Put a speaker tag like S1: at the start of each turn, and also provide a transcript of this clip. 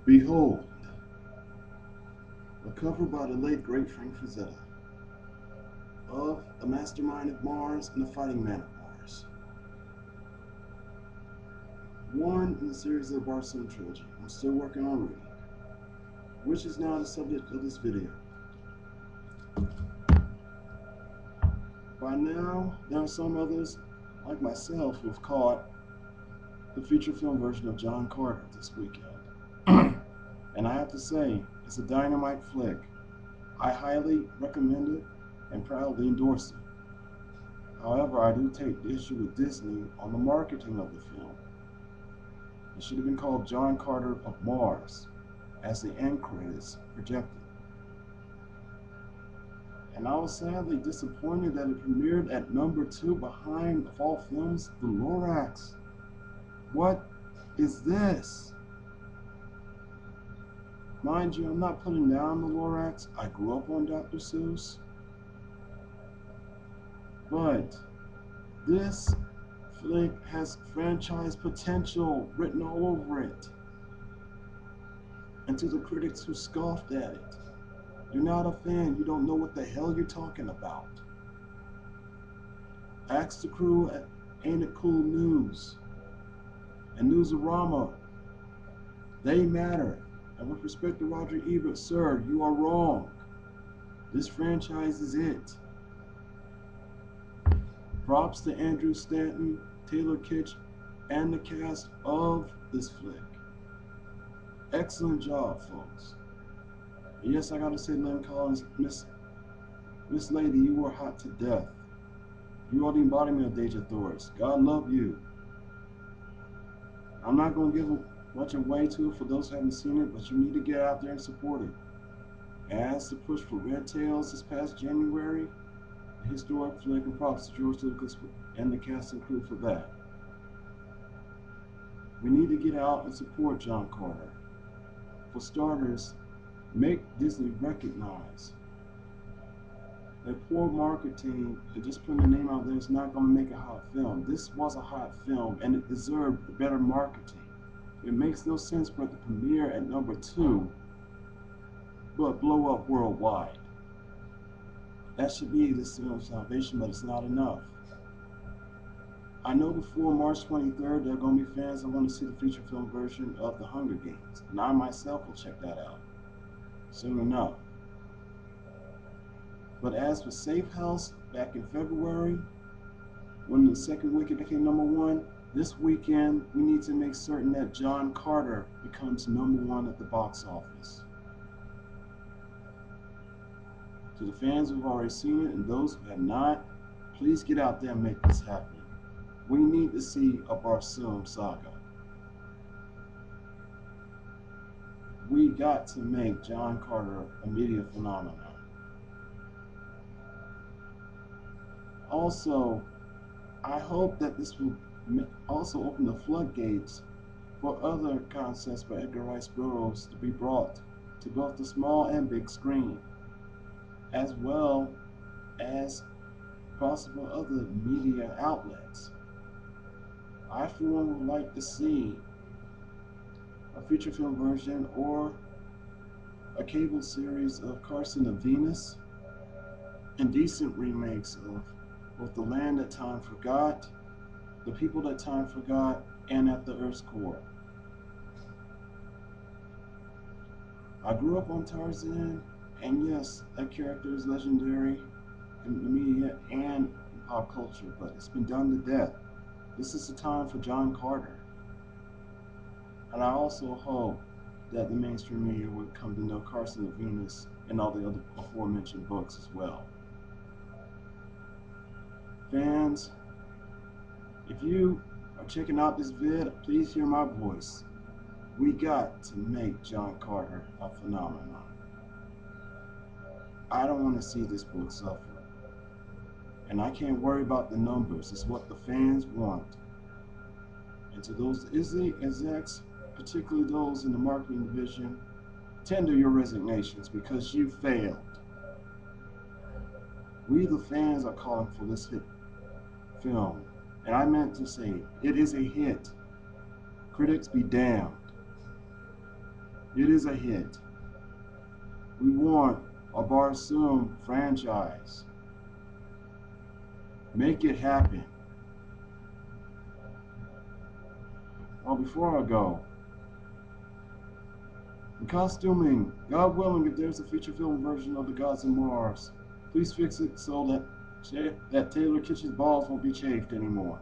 S1: Behold, a cover by the late great Frank Frazetta of The Mastermind of Mars and The Fighting Man of Mars. One in the series of the Barcelona trilogy I'm still working on reading, which is now the subject of this video. By now, there are some others, like myself, who have caught the feature film version of John Carter this weekend. And I have to say, it's a dynamite flick. I highly recommend it and proudly endorse it. However, I do take issue with Disney on the marketing of the film. It should have been called John Carter of Mars, as the end credits projected. And I was sadly disappointed that it premiered at number 2 behind, of all films, The Lorax. What is this? Mind you, I'm not putting down The Lorax. I grew up on Dr. Seuss. But this flick has franchise potential written all over it. And to the critics who scoffed at it, you're not a fan, you don't know what the hell you're talking about. Ask the crew at Ain't It Cool News and Newsarama. They matter. And with respect to Roger Ebert, sir, you are wrong. This franchise is it. Props to Andrew Stanton, Taylor Kitsch, and the cast of this flick. Excellent job, folks. And yes, I gotta say, Lynn Collins, Miss Lady, you were hot to death. You are the embodiment of Deja Thoris. God love you. I'm not gonna give much away to it for those who haven't seen it, but you need to get out there and support it. As the push for Red Tails this past January, a historic flick, and props to George Lucas and the cast and crew for that. We need to get out and support John Carter. For starters, make Disney recognize that poor marketing and just putting the name out there is not going to make a hot film. This was a hot film and it deserved better marketing. It makes no sense for it to premiere at number 2 but blow up worldwide. That should be the film's salvation, but it's not enough. I know before March 23rd there are going to be fans that want to see the feature film version of The Hunger Games, and I myself will check that out soon enough. But as for Safe House, back in February, when the second weekend became number 1, this weekend we need to make certain that John Carter becomes number 1 at the box office. To the fans who've already seen it and those who have not, please get out there and make this happen. We need to see a Barsoom saga. We got to make John Carter a media phenomenon. Also, I hope that this will also open the floodgates for other concepts by Edgar Rice Burroughs to be brought to both the small and big screen, as well as possible other media outlets. I, for one, would like to see a feature film version or a cable series of Carson of Venus and decent remakes of both The Land That Time Forgot, The People That Time Forgot, and At the Earth's Core. I grew up on Tarzan, and yes, that character is legendary in the media and in pop culture, but it's been done to death. This is the time for John Carter. And I also hope that the mainstream media would come to know Carson of Venus and all the other aforementioned books as well. Fans, if you are checking out this vid, please hear my voice. We got to make John Carter a phenomenon. I don't want to see this book suffer. And I can't worry about the numbers. It's what the fans want. And to those Disney execs, particularly those in the marketing division, tender your resignations because you failed. We, the fans, are calling for this hit film. And I meant to say, it is a hit. Critics be damned. It is a hit. We want a Barsoom franchise. Make it happen. Oh, before I go, the costuming, God willing, if there's a feature film version of the Gods of Mars, please fix it so that Taylor Kitsch's balls won't be chafed anymore.